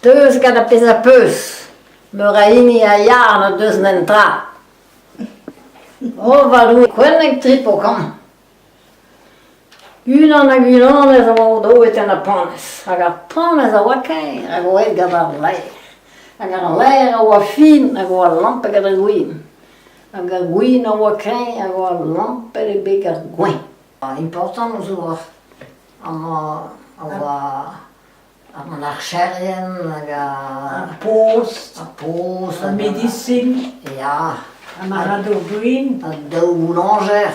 Deus cada pesa peus. Me raini a jaar deus n'entra. O valou quennek tripo kam. Gulan a gulanez a oa do et en a panes. Hag a panes a wakay, hag o et gad ar laer. Hag ar laer a oa fin, hag o a lampe gad a gwin. Hag a gwin a wakay, hag o a lampe de beg ar gwen. Important ouz oa an archerien, hag a post, a medicine, ja. a marado gwin, A daou boulanger.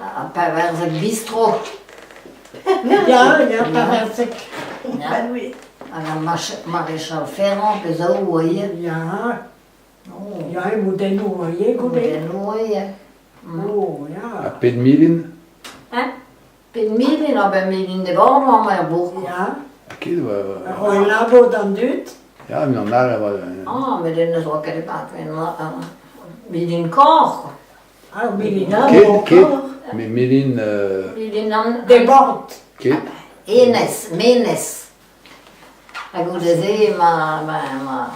A peverzek bistro. ja, paverzek. Ja. Hag a maréchal Ferrand pe zaou oie. Ja, ja, e moudeno oie gode. Den oie. Oh, ja. A pet milin? Pet milin a ben milin de bord war ma bourg. Ja, Kid, o e labo dan dut. ja, men an ar var... Ah, men den oa ket bat. Milin kor. Ah, milin Kid, men milin... Milin an... de bord. Kid? Enes, menes. Hag o deze ma...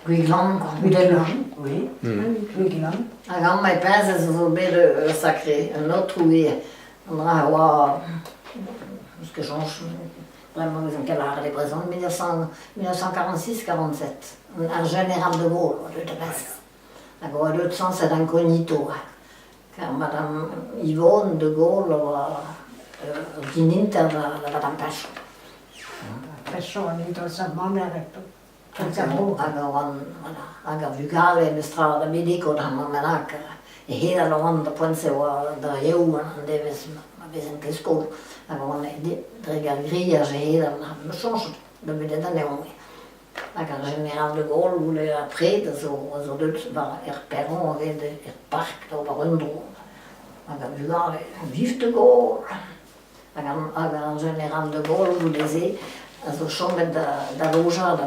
Gwiglan, Gwiglan, oui. Gwiglan. Hag an mai pezez zo bet sacré, un autre ouie. An dra oa... Parce que change... Vraiment, ils ont quel âge les présents 1946-47. Un général de Gaulle, de Brest. Hag oa deut sans et incognito. Car Madame Yvonne de Gaulle oa dininter da Madame Pechon. Pechon, ito sa manereto. Hag a vugale en estrada medico da mamenak. E hela lo an da poense oa da eu an deves ma bezen ke skol. Hag oa dregar grillage hela me change de bedet an eon. Hag a général de Gaulle voulait après zo deut war perron red park da war undro. Hag a vugale vive de Gaulle. Hag a général de Gaulle voulait also chomet da loja da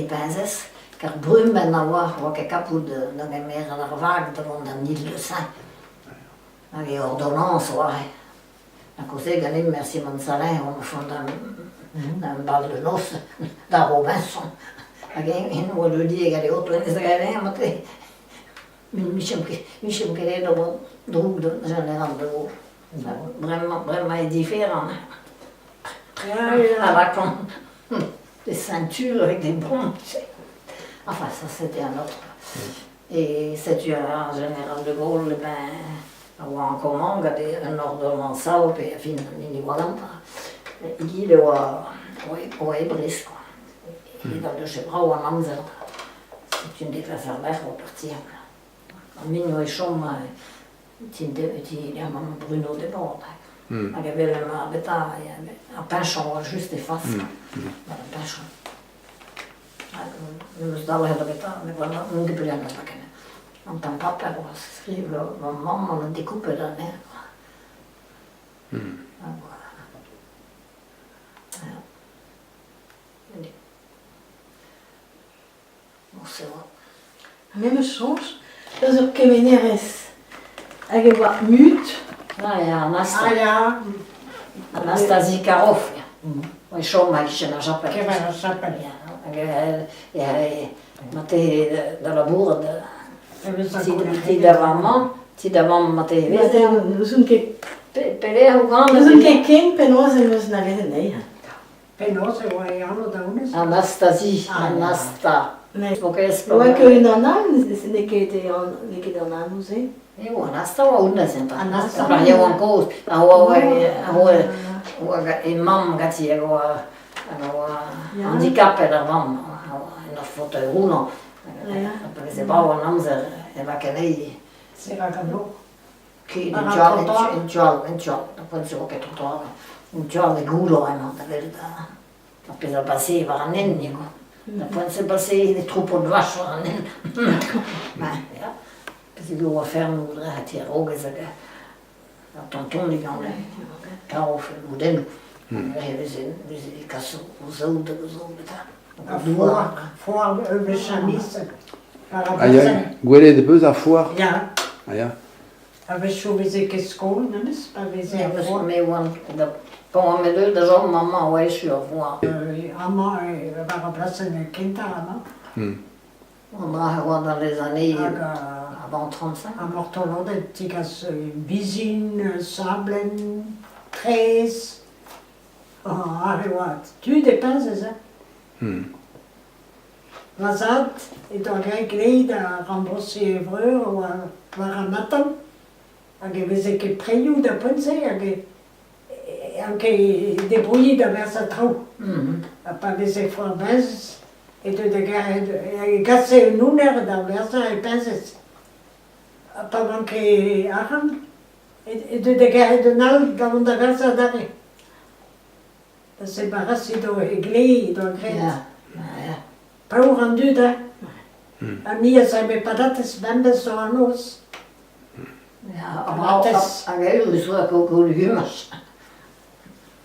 penzes, car brumen a oa ket kapout da gemer an ar vag devant an île de Saint. Hag e ordonnance oare. Ha kozeg ganim merci Mansalin on fond un bal de noces da Robinson. Hag en oa le di eg ale oto en ez galen mate Michem ket edo droug de général de Gaulle. Vraiment est différent. À la con, des ceintures avec des bombes. Enfin, ça c'était un autre. Et c'est un général de Gaulle, ben, en comment, un ordonnance, et puis il n'y a pas. Il est au Ebris, quoi. Il est dans le Chebra ou à Mamzer. C'est une des affaires pour partir. En Mignon et Chaume, il y a Bruno de Bord. Hag evel a beta a Pechon just e face. A Pechon. Neus daou a beta, me voilà, non de pelian da kene. An tan paper oa skrive mamma an découpe da mer. Bon, c'est vrai. Même change, dat ook kemeneres. Hag e oa mut. Ah, ja, Ah, ja. Anastasie Karoff. O chom ma chen a Japon. Ke var a chapel. Mate da labor Evel sa ti davam mate veze. Nous sommes que Pele o grand. nous sommes que quem penos e nos na vez nei. Penos e oa e ano da unes. Anastasie, Ah, ja. Anasta. Mais O que es eu é que eu não ne que était en que dans la musée. Eu Anasta o una sempre. Anasta. Pra eu an cos. E mam gati ego handicap er mam. En fauteuil roulant. Per esempio an amzer e va kenei. Se ragano. Che in giallo, poi si può che tutto in giallo e gulo da verità. Appena passi va a nennico. Poi si passi di troppo di vascio a nennico. Ma ja, perché io a fermo a tirare roge se che a tonton di gambe. Caro o dentro. We zijn kasso zo beta. Foar evel chamis. Ah, ja, gwele de beus a foar? Ja. Ah, ja. Avait choisi que skål, nemmes, avait Ja, ze så med de på med det som mamma var i sjøvår. Amma var plassen med kintarama. On a dans les années Aga avant 35. amortolode tikas bizin, sablen, tres. Wat. Tu dépenses ça. Vazat et on réglé de rembourser evreux ou war amatan. Age veze ke preju da pense, anche débrouillé de vers sa trou. A pas veze fois base. Et de gasse nuner da versa e penses. A pas manqué aram. Et de nal da onda versa dare. Da se barassi do eglei, do gret. Ja, ja. Pau rendu da. A mia sabe patates bambes so anos. Ja, aber jag är ju så att gå hymas.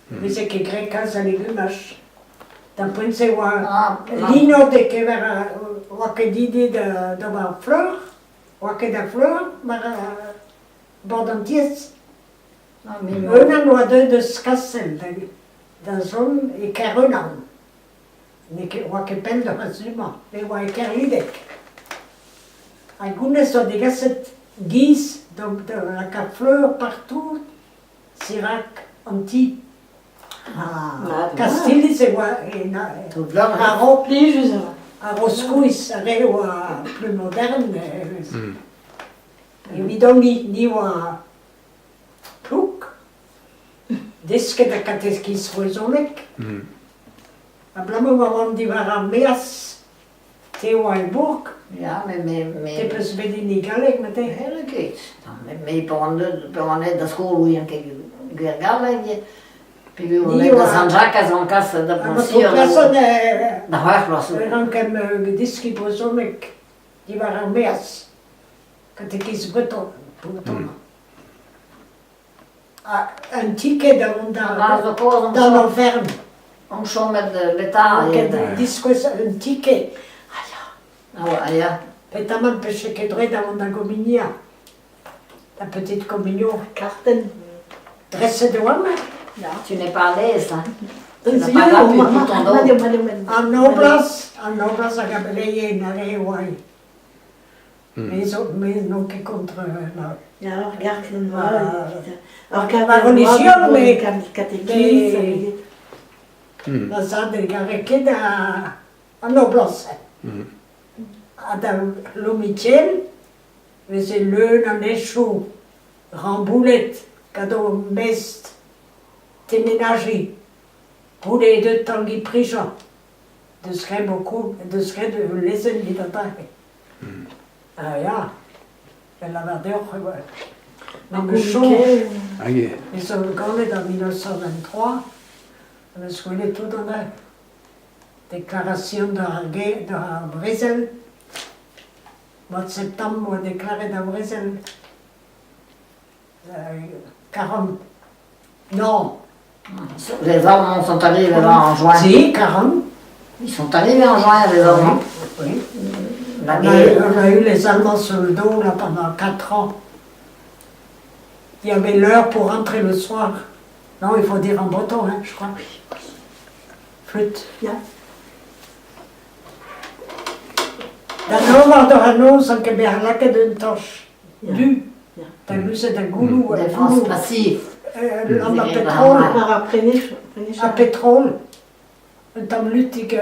Vise che grecas a legumas. Da pense wa lino de que vera wa que didi de wa fleur, wa que da fleur, maar bordanties. Un an wa de skassel da zon e kerunan. Ne que wa que pen de hasuma, le wa e kerlidek. A gune so de gasset gis de la fleur partout, Sirac anti. Castili se wa Aro. Pli juste. a Roscois are wa plus moderne. Evidongi ni wa pluk. Deske da kateskis rozonek. A blamo wa wan di war meas te wa e burg. Ja, Te med pes bedini galek met te. hele kit. Med barnen där skolan igen kan gärna Puis vi var med San Jacques en casa de A notre pension. personne Da hörs det. rankem diski rozonek di war meas. Katekis breton. Un ticket Alltså på dans l'enferme. om som med l'état. Un ticket. Ja, ja. Pétaman péché que dre dans la gominia. La petite communion. Karten. Dresse de homme. Tu n'es pas à l'aise, hein. Tu n'as Jo, pas la pub mamma, pour ton dos. En noblas a gabeleye nare wai. Mais non que contre la. Ja, regarde le Ah. noir. Alors La religion, mais- catéchisme. La sa de gareke da. En noblas. A da l'omitiel. Mais c'est le nan échou. Ramboulet. Cadeau mest. Téménagé. Poulet de tangi prijan. De serait beaucoup, de serait de lesen die dabei. Ah ja, elle avait d'ailleurs, même chaud. Age, Ils sont gagné en 1923. On a scoué tout dans la déclaration de la guerre de Brésil. Mois de septembre, on a déclaré de Brésil. 40. Non, Les Allemands sont arrivés là en juin. si, 40. Ils sont arrivés en juin, les Allemands. Oui. La On guerre. a eu les Allemands sur le dos là, pendant 4 ans. Il y avait l'heure pour rentrer le soir. Non, il faut dire en breton, hein, je crois. Flûte. Ja. Dan var er nogen, som kan være lakket en tosh. Ja. Du. Ja. Der lyser der gulu. Défense passive. Om Det er petrol. der. Maar après Af petrol. En dan lutige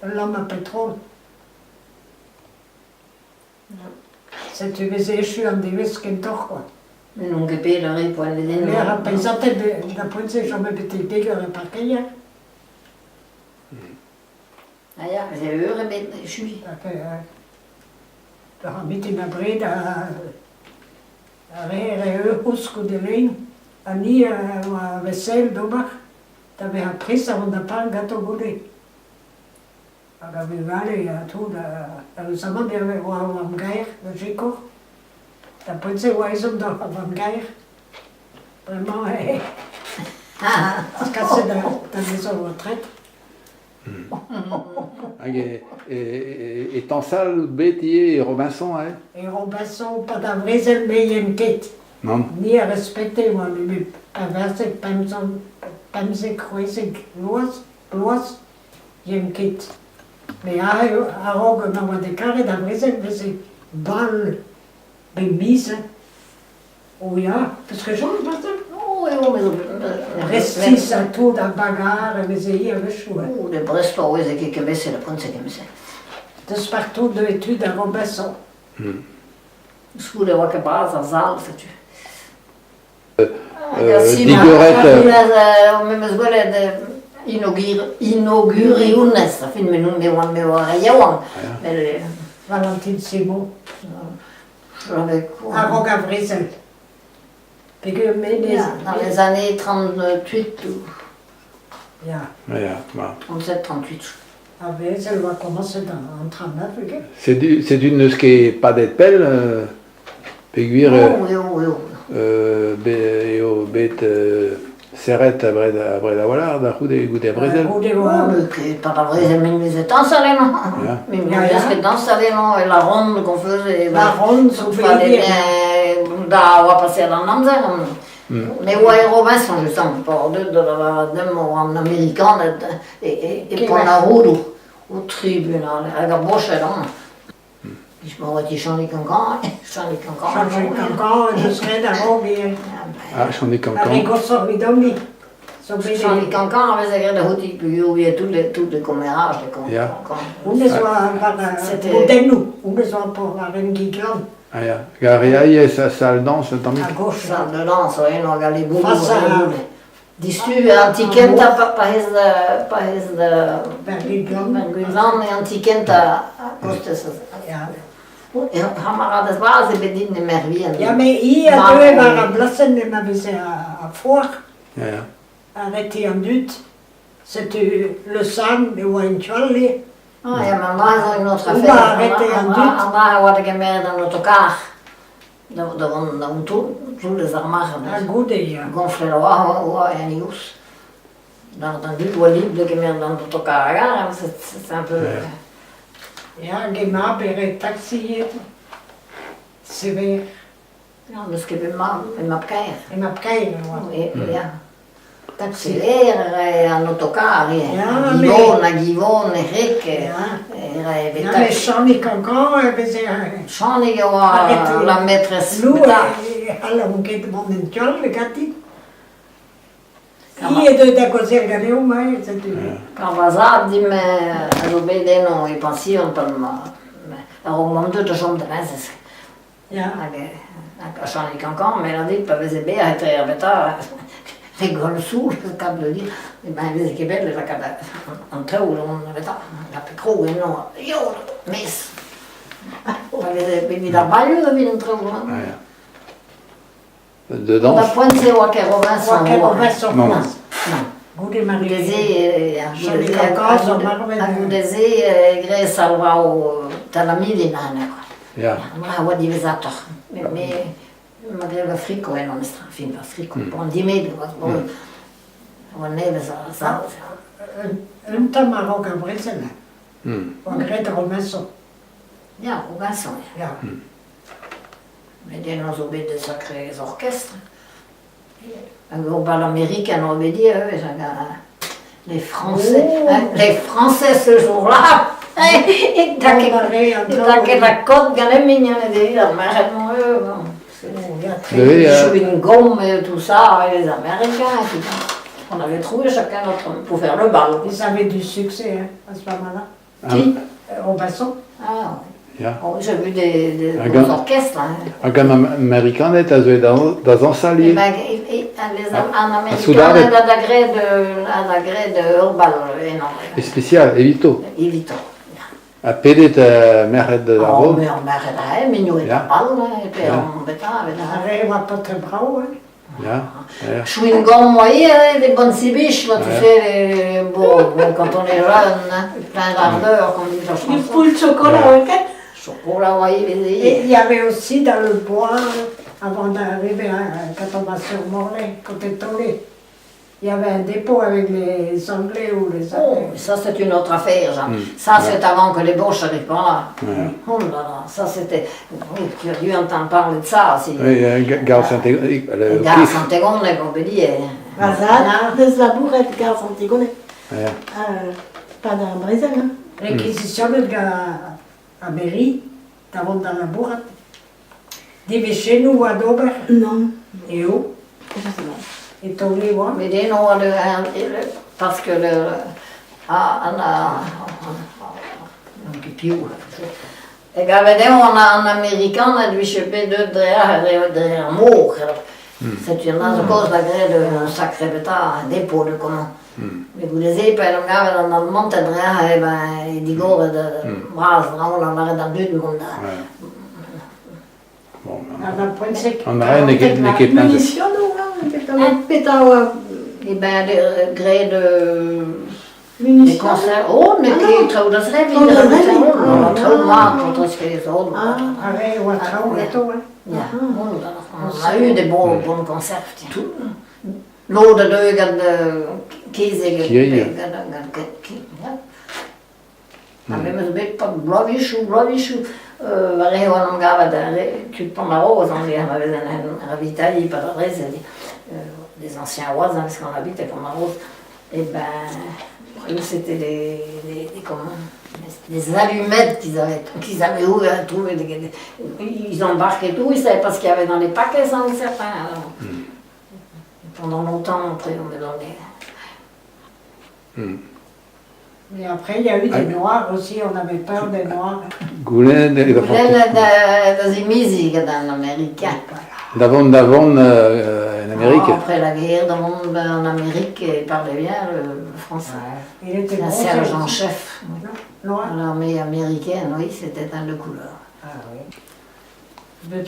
lam af petrol. Så du vil se skyren, de visken toch quoi. Men non che pedere poi le Le denne. har pensate da punse som er betil bigger parkeia. Ah ja, j'ai eu met je suis. Da har midt i na breda rere husko de len. Ani var vesel domar. Da vi har priser under pan gato gode. Og da vi valgte, jeg tog der sammen der var om geir, der Chico. Da punse var som der var om geir. Vraiment, skal se der vi så var træt. age, et Tansal, Bétier et Robinson, hein? Et Robinson, pas d'un vrai meien ket. Non? Ni at respektere mig, men at være sig bamse krøsig blås hjemkit. Men jeg har jo arroget, når man det kan det, der hvis jeg ball bemise. Og ja, beskrivelsesbestemt. Jo, men... Restis a tot a bagare, hvis jeg er besluet. Det er Breslau, hvis jeg ikke vidste det på en sekundse. Det er spartout de études à Robesson. Skulle det var ikke bare så sal, så du. Digorette, Men man skulle inaugure UNES, så finder vi nu med regionen. Valentin Simon. Arro Gavrissel. Begynner med det. Dans les années 38 ou Ja, ja, ja. 37-38. Avrissel va commencer en 39, ikke? C'est d'une ske pas d'être belle, Peguir, Jo. jo bet serret a bred a walar da c'houde goude a brezel. Det var... Pas la vraie, mais nous étions installés, non? Ja. Mais nous étions installés, non? Et la ronde qu'on faisait. La ronde, ça fallait fait dire. Da, on va passer à la Namzer. Mais ouais, Robinson, je sens pas de en américain et pour la route au tribunal, avec la bouche là. Je me dis, j'en ai qu'un gars, Change cancan, je serai d'arro, mais... Ah, j'en ai cancan. Arrigo sorridomi. So J'en ai bene. qu'un gars, avec la route, il y a tous les commérages. Ja. Une soit C'était- modenu, une soit pour la reine Guiglan, Ah ja. Gare sa salle danse, tant à gauche. Ça, dedans, ça, il y a les boules. Face à- Dis-tu, antiquenta, pas his Vers Guiglan. Guivan et antiquenta, costes. Ja. Et camarades base, bedin de mervien. Ja, mais hier, deux var blassen, de m'avait à foire, Ja, ja. arrêté en but. C'était le sang de Wayne Charlie. Ah, ja, maar daar is nog Hoe affaire. waar het aan doet? Daar word ik meer dan met elkaar. Dan toen de armagen. Un goût ja. Gonfler le roi et Anius. Dan doet wel liefde que meer dan met elkaar. Ja, c'est un peu. Ja, gemaakt bij taxi. Sévère. Ja, dus ik heb in mijn keer. En op kijken, Ja. taxi. Taxileer, aan autocar, Ja, Givon, Rick. Ja. Era Ja, mais Charlie Cancan, we zeggen... Jean-Nig Arrête. la maîtresse. Nous, alla un che demande in Charlie, gatti. Hier de da così al galeo, mai, c'est tu. Quand Vazab dit, mais elle obéit non, il pense on peut au moment de chambre de rinces. Ja. Jean-Nig Cancan, mais elle a dit, pas vese bé, a été abeta, rigole sous, le cap de dire, et ben, vese che belle, la cap un trou, on abeta, la picro, et non, yo, miss. Vedi da baglio, vedi un trou, Ah no? ja. De Da danse? Pointe Walker Robinson. Qualche Robinson. Non. Non. Goede Marie. Agudeze, gre salvau talamidi nane. Ja. Ma wa divisator. Me greva frico e non è fin frico. Bon di me was bon. Wa neve sa. Un tamaro Gabriel, Hm. un Greta Robinson. Ja, Robinson. Ja. Mais des nos obéis de sacrés orchestres. Un bal américain obéit, les Français. Les Français ce jour-là. Et t'as que la côte gagne mignonne de dire, mais une gomme et tout ça, et les Américains et tout ça. On avait trouvé chacun notre pour faire le bal. Ils avaient du succès hein, à ce moment-là. Qui Robinson. Ah, Ja. oh, j'ai vu des Un beaux gars. orchestres. Hein. Agam amerikanet a zo da zansali. En Américain, Soudard. elle a la gré de Urbal, énorme. E special, evito. Evito. A pedet merret de Oh, arro. mais on m'arrête à mignon et Ja. pas et puis Ja. on bêta avec la. Arriva pas très bravo. Hein. Ja. Ja. Chewing gum, vous voyez, les bonnes cibiches, là, tu Ouais. sais, bon, quand on est jeune, hein, plein d'ardeur, comme dit la Du chanson. poules de chocolat, ok. Chocolat, vous voyez, les Et ayés. il y avait aussi dans le bois, avant d'arriver quand on va sur Morlaix, côté Tolé, Il y avait un dépôt avec les Anglais ou les Oh, Anglais. ça c'est une autre affaire, Jean. Ça c'est avant que les Boches arrivent par là. Ouais. Oh là là, ça c'était... Oui, tu as dû entendre parler de ça aussi. Oui, gare Saint-Égone, Les gars Saint-Égone, on peut dire. Razat, des labourette, gare Santigone. Ouais. Pas dans le Brésil, hein. Réquisition de à Berry, d'avant dans la bourrate. Des chez nous à Dober, Non, et où? je sais pas. Et tombé, moi. Mais des noms, parce que le... Ik heb het een Amerikaan die je deux derrière mort. C'est une cause de sacré bêta, dépôt de comment. Mais vous les avez pas le gars dans le monte derrière et di gore de bras on a dans deux monde. Bon, À la pointe sec. on a rien d'équipe plein de... Munition, non, pétard, Et ben de gré de des munition. concerts. Oh, mais qui trouwens ze Oh, dat weet ik. niet. Trouwens, dat is geen zo. Arrêt, ou à Trau, et tout, hein. Ja, on a eu des bons concerts. Lode deugen de kiezige. Kieje. Dan hebben ze een beetje bloody shoe. Waar hij gewoon omgaat, tu prends la rose, on dit, on avait un ravitaillis par la rese, des anciens voisins, parce qu'on habitait pour la rose. Et ben, eux c'était des allumettes qu'ils avaient ouvert, trouvé, ils embarquaient tout, ils savaient pas ce qu'il y avait dans les paquets sans le certain. Alors, pendant longtemps, après, on me donnait. Et après, il y a eu des Noirs aussi, on avait peur des Noirs. Goulin, Dat is muziek dan Américain. d'avant en Amérique. Après la guerre, en Amérique, il parlait bien le français. Il était Un bon, sergent-chef. Noir. L'armée américaine, oui, c'était un de couleur. Ah oui.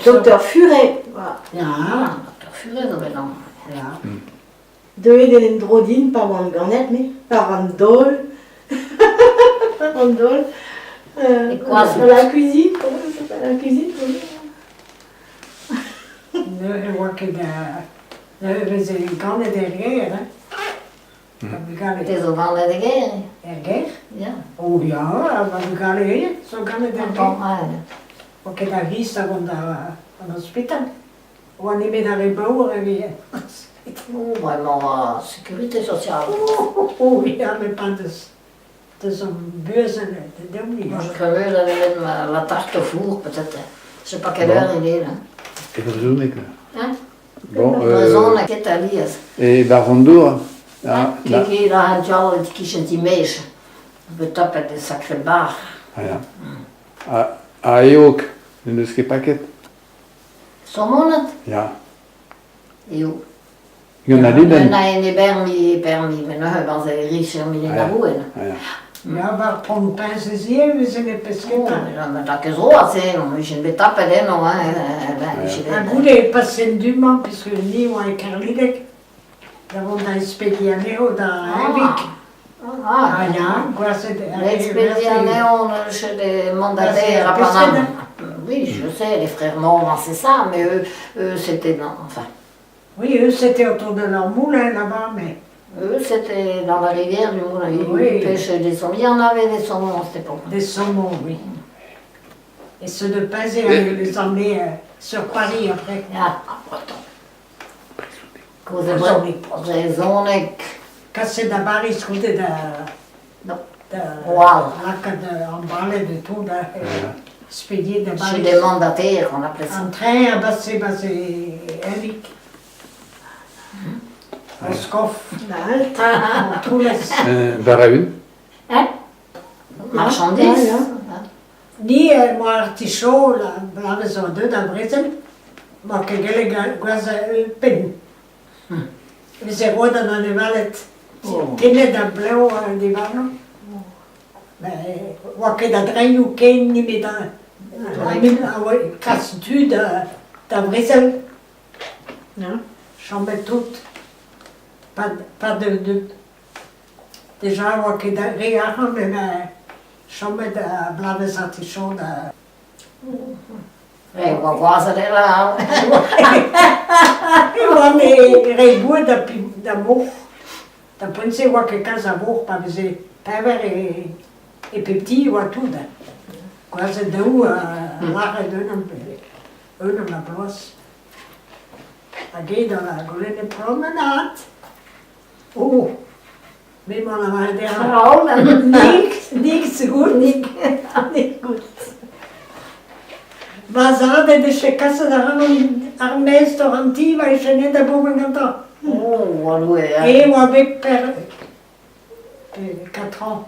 Docteur Furet, voilà. Ja, docteur Furet, dat ben dan. Ja. De Eden Drodin, pas van Garnet, mais par van Dole. Van Dole. Et quoi, c'est- La cuisine, comment ça s'appelle la cuisine? Nu hebben ze een kannen derrière, hè. We gaan Het het is ook al de guerre. erger. Ja. Oh ja, maar we gaan hier, zo gaan het Dan erger. ah, Porque daar gisteren aan het hospitaal. Wanneer we daar in bouwen weer. oh, vraiment, sécurité sociale. Oh ja, met pas de zo'n beurs en de dom niet. Moi, je crevais, j'avais même la tarte au four, peut-être. Je sais pas quelle heure il est, là. Even zoeken. Hein? Bon, Raison, qui est Alias. et Barzandour, là, là, Kijk, daar had je al het kiezen die meisje. We tappen de sacré bar. voilà. A Eok, een dus pakket. Sommonet? Ja. Jo. Je n'a niet dan. Nee, nee, permis, maar nu hebben ze riche miljoen boeren. Ja, waar Pompin ze zien, we zijn het Oh, beschikbaar. maar dat is zo, zeg. We zijn betappen, hè, nog, hè. Un goût est passé dûment, puisque nous, on est carlidec. Nous avons un spédianéo dans Evic. Ah, ja, quoi, c'est L'expédition, chez des mandataires à Panama. Oui, je sais, les frères Morvan, c'est ça, mais eux c'était non, enfin, Oui, eux, c'était autour de leur moulin là-bas, mais eux c'était dans la rivière du Moulin. Ils Oui. pêchaient des saumons. Il y en avait des saumons à cette époque. des saumons, oui. Et ceux de Pazé, on les emmenait sur Paris après. Ja, Kozezonek. Quand c'est d'abord, ils se coûtaient Non. de Wow. emballer de tout, expédier de Chez des mandataires, on appelait ça. En train à basser, Evic. Au Scoff, on tout laisse. Baraun. Hein? Marchandises. Ni moi artichaut, là, hebben ze deux dans Brésil, maar que gele gaza pen. We zijn gewoon dan de valet. Tiene da blauw aan die vano. Maar wat que dat rijden ook geen niet meer dan. Casse tu da Brésil. Ja, chambre tout. Pas de. Déjà wat que dat rijden mais chambre de blauwe artichaut. Hey, wat was het er? Ik was mee reboer dat mocht. Da pense oa ket kas a vor pa veze pever e pepti oa tout da. Gwaz e daou a lare d'un an la blos. Hag e da la golene promenade. Oh, me man a var der. Traumen. Nik så gut. Nicht gut. Vazade de che casa da ar mesto antiva e che ne da bomen ganta. Oh, du är... E oa vet per 4 ans.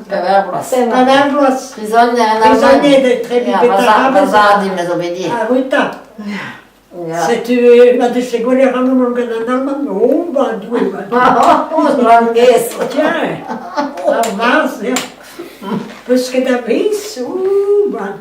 Bevärblas. Paverblos. Prisonnier de trebi Ja, betarabes. Vazadi med obedi. A ruta. Ja. Se tu ma de che gole ranon gan alman. Oh, ba due ba. Ranges. Tiens. A vaz, ja. Parce que da vis, ba.